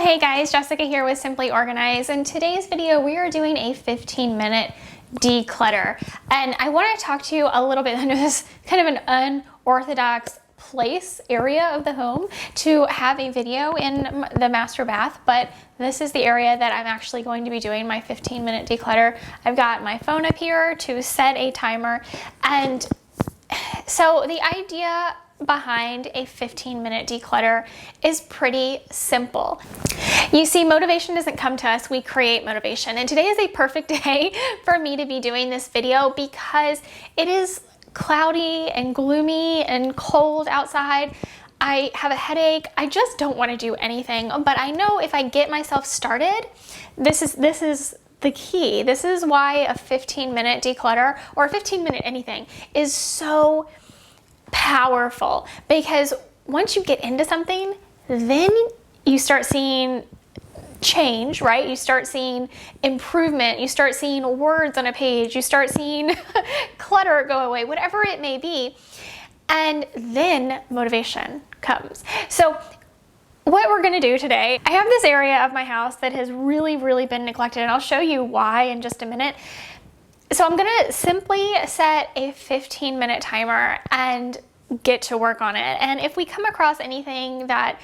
Hey guys, Jessica here with Simply Organize. In today's video, we are doing a 15-minute declutter. And I want to talk to you a little bit. I know this is kind of an unorthodox area of the home to have a video in the master bath, but this is the area that I'm actually going to be doing my 15-minute declutter. I've got my phone up here to set a timer. And so the idea behind a 15-minute declutter is pretty simple. You see, motivation doesn't come to us, we create motivation. And today is a perfect day for me to be doing this video because it is cloudy and gloomy and cold outside. I have a headache. I just don't want to do anything, but I know if I get myself started, this is the key. This is why a 15-minute declutter or a 15-minute anything is so powerful, because once you get into something, then you start seeing change, right? You start seeing improvement, you start seeing words on a page, you start seeing clutter go away, whatever it may be, and then motivation comes. So what we're going to do today, I have this area of my house that has really been neglected, and I'll show you why in just a minute. So I'm going to simply set a 15-minute timer and get to work on it. And if we come across anything that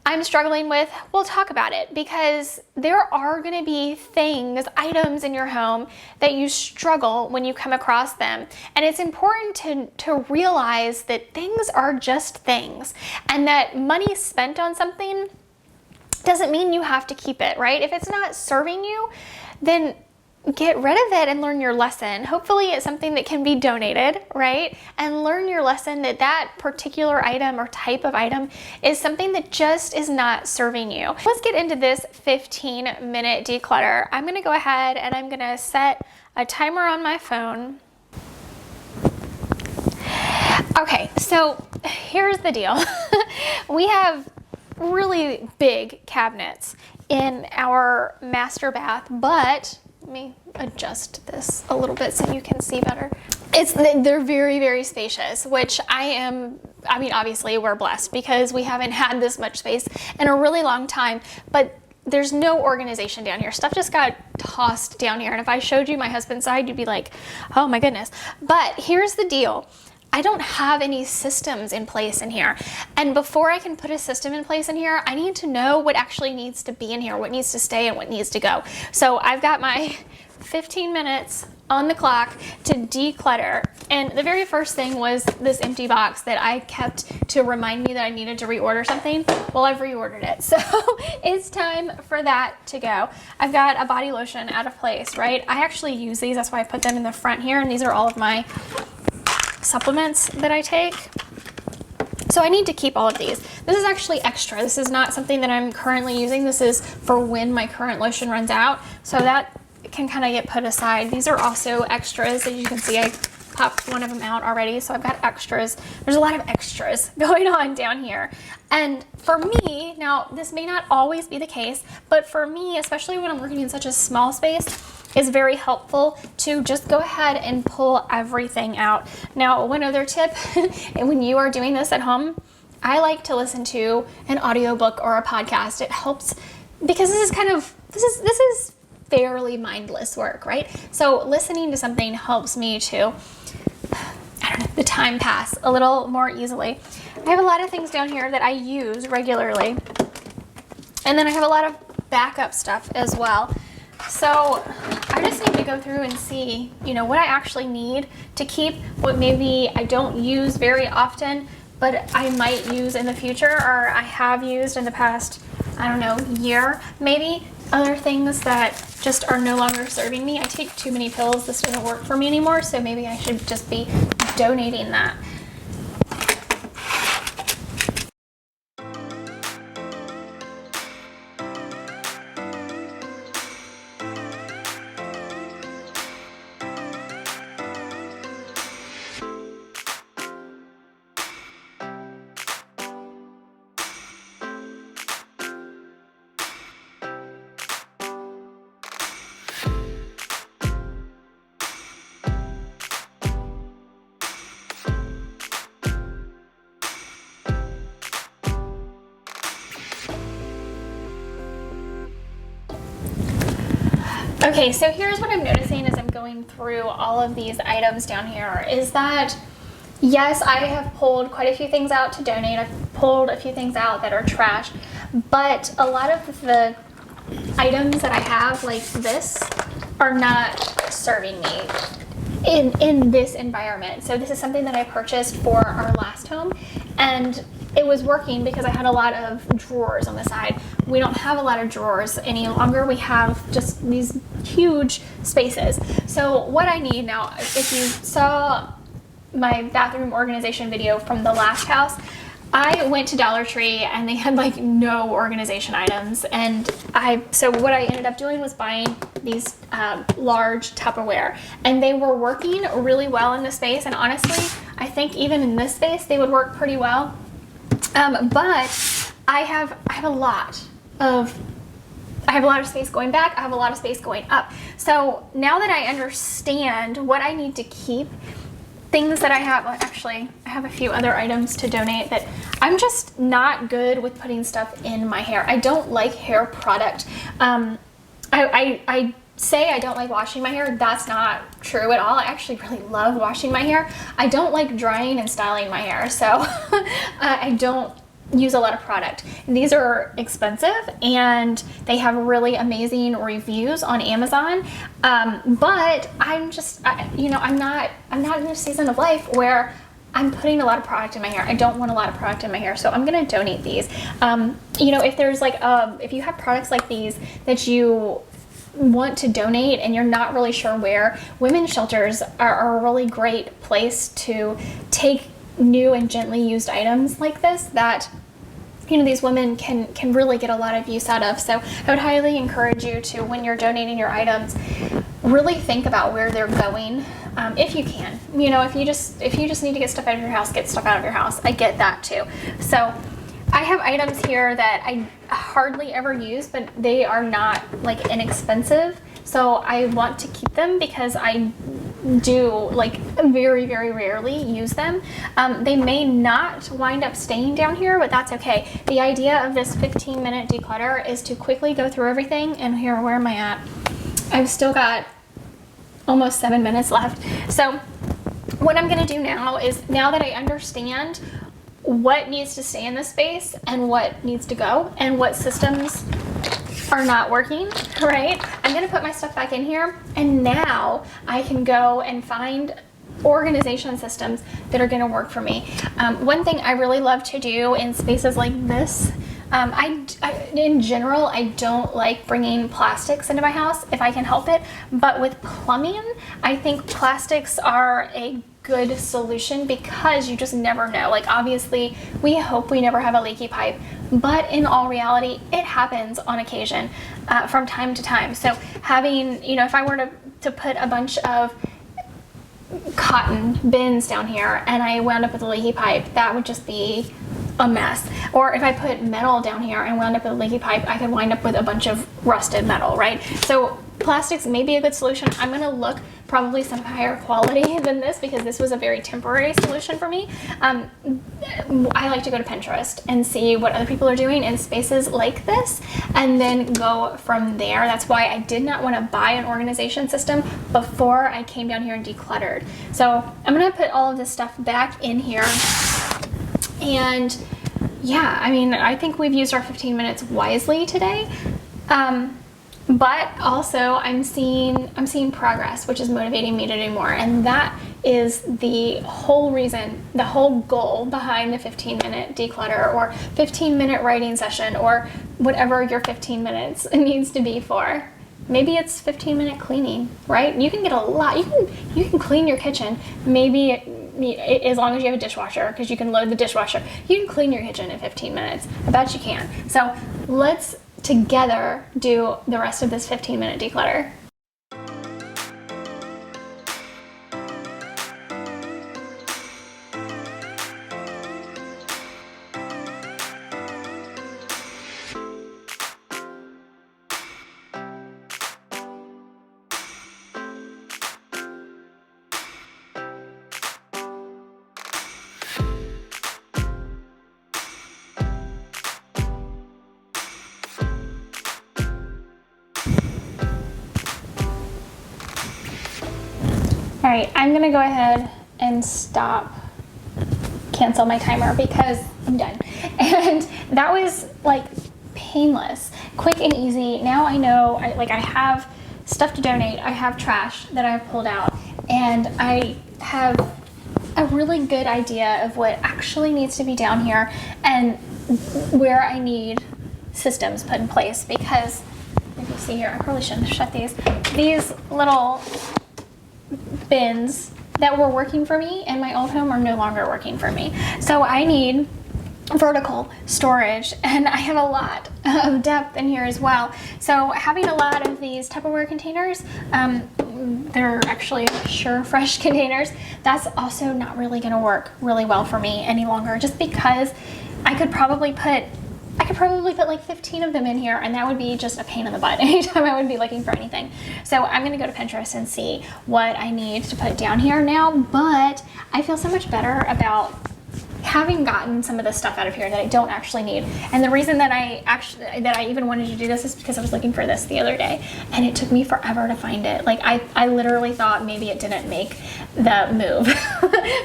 I'm struggling with, we'll talk about it, because there are going to be things, items in your home that you struggle when you come across them. And it's important to realize that things are just things, and that money spent on something doesn't mean you have to keep it, right? If it's not serving you, then get rid of it and learn your lesson. Hopefully it's something that can be donated, right? And learn your lesson that that particular item or type of item is something that just is not serving you. Let's get into this 15-minute declutter. I'm gonna go ahead and I'm gonna set a timer on my phone. Okay, so here's the deal. We have really big cabinets in our master bath, but let me adjust this a little bit so you can see better. They're very spacious, which I mean, obviously we're blessed because we haven't had this much space in a really long time, but there's no organization down here. Stuff just got tossed down here. And if I showed you my husband's side, you'd be like, oh my goodness. But here's the deal. I don't have any systems in place in here. And before I can put a system in place in here, I need to know what actually needs to be in here, what needs to stay and what needs to go. So I've got my 15 minutes on the clock to declutter. And the very first thing was this empty box that I kept to remind me that I needed to reorder something. Well, I've reordered it. So it's time for that to go. I've got a body lotion out of place, right? I actually use these. That's why I put them in the front here. And these are all of my supplements that I take. So I need to keep all of these. This is actually extra. This is not something that I'm currently using. This is for when my current lotion runs out. So that can kind of get put aside. These are also extras. As you can see, I popped one of them out already. So I've got extras. There's a lot of extras going on down here. And for me, now this may not always be the case, but for me, especially when I'm working in such a small space, is very helpful to just go ahead and pull everything out. Now, one other tip, and when you are doing this at home, I like to listen to an audiobook or a podcast. It helps because this is fairly mindless work, right? So listening to something helps me to, I don't know, the time pass a little more easily. I have a lot of things down here that I use regularly. And then I have a lot of backup stuff as well. So I just need to go through and see, what I actually need to keep, what maybe I don't use very often, but I might use in the future, or I have used in the past, I don't know, year, maybe. Other things that just are no longer serving me. I take too many pills. This doesn't work for me anymore, so maybe I should just be donating that. Okay, so here's what I'm noticing as I'm going through all of these items down here is that, yes, I have pulled quite a few things out to donate. I've pulled a few things out that are trash, but a lot of the items that I have, like this, are not serving me in this environment. So this is something that I purchased for our last home, and it was working because I had a lot of drawers on the side. We don't have a lot of drawers any longer. We have just these huge spaces. So what I need now, if you saw my bathroom organization video from the last house, I went to Dollar Tree and they had like no organization items, and so what I ended up doing was buying these large Tupperware, and they were working really well in this space, and honestly I think even in this space they would work pretty well. But I have a lot of space going back. I have a lot of space going up. So now that I understand what I need to keep, things that I have, well, actually, I have a few other items to donate that I'm just not good with putting stuff in my hair. I don't like hair product. I say I don't like washing my hair. That's not true at all. I actually really love washing my hair. I don't like drying and styling my hair, so I don't use a lot of product. These are expensive and they have really amazing reviews on Amazon, but I'm just, I'm not in a season of life where I'm putting a lot of product in my hair. I don't want a lot of product in my hair, so I'm gonna donate these. If there's like if you have products like these that you want to donate and you're not really sure where, women's shelters are a really great place to take new and gently used items like this that these women can really get a lot of use out of. So I would highly encourage you to, when you're donating your items, really think about where they're going, if you can. If you just need to get stuff out of your house, get stuff out of your house. I get that too. So I have items here that I hardly ever use, but they are not like inexpensive. So I want to keep them because I do like very, very rarely use them. They may not wind up staying down here, but that's okay. The idea of this 15-minute declutter is to quickly go through everything. And here, where am I at? I've still got almost 7 minutes left. So what I'm gonna do now is, now that I understand what needs to stay in this space and what needs to go and what systems are not working, right? I'm gonna put my stuff back in here, and now I can go and find organization systems that are gonna work for me. One thing I really love to do in spaces like this, in general, I don't like bringing plastics into my house if I can help it, but with plumbing, I think plastics are a good solution because you just never know. Like, obviously, we hope we never have a leaky pipe, but in all reality, it happens on occasion, from time to time. So having, if I were to put a bunch of cotton bins down here and I wound up with a leaky pipe, that would just be a mess. Or if I put metal down here and wound up with a leaky pipe, I could wind up with a bunch of rusted metal, right? So plastics may be a good solution. I'm gonna look probably some higher quality than this because this was a very temporary solution for me. I like to go to Pinterest and see what other people are doing in spaces like this and then go from there. That's why I did not want to buy an organization system before I came down here and decluttered. So I'm gonna put all of this stuff back in here. And yeah, I think we've used our 15 minutes wisely today. But also I'm seeing progress, which is motivating me to do more. And that is the whole reason, the whole goal behind the 15-minute declutter or 15-minute writing session or whatever your 15 minutes needs to be for. Maybe it's 15-minute cleaning, right? You can get a lot, you can clean your kitchen, maybe as long as you have a dishwasher, because you can load the dishwasher. You can clean your kitchen in 15 minutes. I bet you can. So let's together do the rest of this 15-minute declutter. All right, I'm gonna go ahead and cancel my timer because I'm done. And that was like painless, quick and easy. Now I know, I have stuff to donate, I have trash that I've pulled out, and I have a really good idea of what actually needs to be down here and where I need systems put in place. Because if you see here, I probably shouldn't have shut these little bins that were working for me in my old home are no longer working for me. So I need vertical storage, and I have a lot of depth in here as well. So having a lot of these Tupperware containers, they're actually Sure Fresh containers, that's also not really gonna work really well for me any longer, just because I could probably put like 15 of them in here, and that would be just a pain in the butt anytime I would be looking for anything. So I'm gonna go to Pinterest and see what I need to put down here now, but I feel so much better about having gotten some of the stuff out of here that I don't actually need. And the reason that I even wanted to do this is because I was looking for this the other day, and it took me forever to find it. Like I literally thought maybe it didn't make the move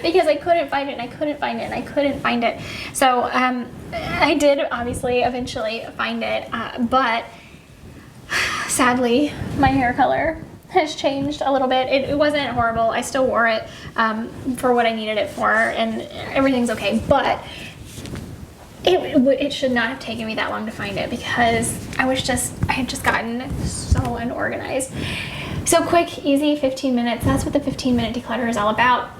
because I couldn't find it, and I couldn't find it, and I couldn't find it. So I did obviously eventually find it, but sadly my hair color has changed a little bit. It wasn't horrible. I still wore it for what I needed it for, and everything's okay, but it should not have taken me that long to find it because I had just gotten so unorganized. So quick, easy, 15 minutes. That's what the 15-minute declutter is all about.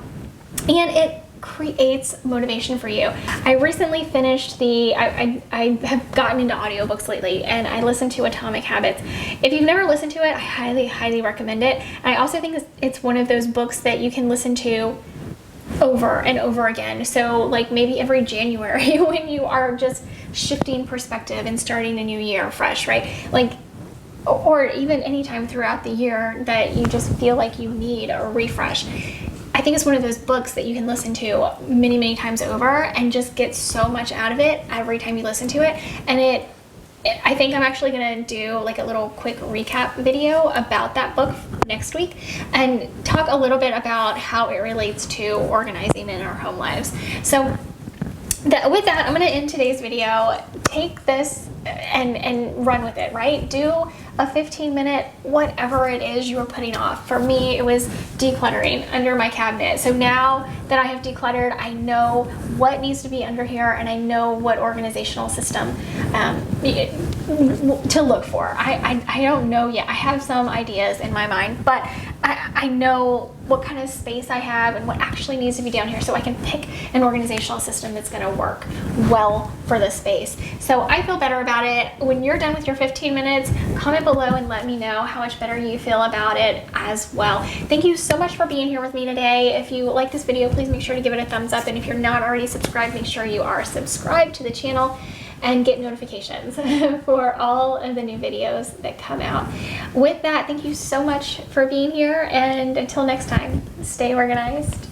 And it creates motivation for you. I recently finished I have gotten into audiobooks lately, and I listened to Atomic Habits. If you've never listened to it, I highly recommend it. And I also think it's one of those books that you can listen to over and over again. So like maybe every January when you are just shifting perspective and starting a new year fresh, right? Like, or even anytime throughout the year that you just feel like you need a refresh. I think it's one of those books that you can listen to many times over and just get so much out of it every time you listen to it. And I think I'm actually gonna do like a little quick recap video about that book next week and talk a little bit about how it relates to organizing in our home lives. So with that, I'm gonna end today's video. Take this and run with it, right? Do a 15-minute, whatever it is you were putting off. For me, it was decluttering under my cabinet. So now that I have decluttered, I know what needs to be under here, and I know what organizational system to look for. I don't know yet. I have some ideas in my mind, but I know what kind of space I have and what actually needs to be down here, so I can pick an organizational system that's going to work well for the space. So I feel better about it. When you're done with your 15 minutes, comment below and let me know how much better you feel about it as well. Thank you so much for being here with me today. If you like this video, please make sure to give it a thumbs up, and if you're not already subscribed, make sure you are subscribed to the channel and get notifications for all of the new videos that come out. With that, thank you so much for being here, and until next time, stay organized.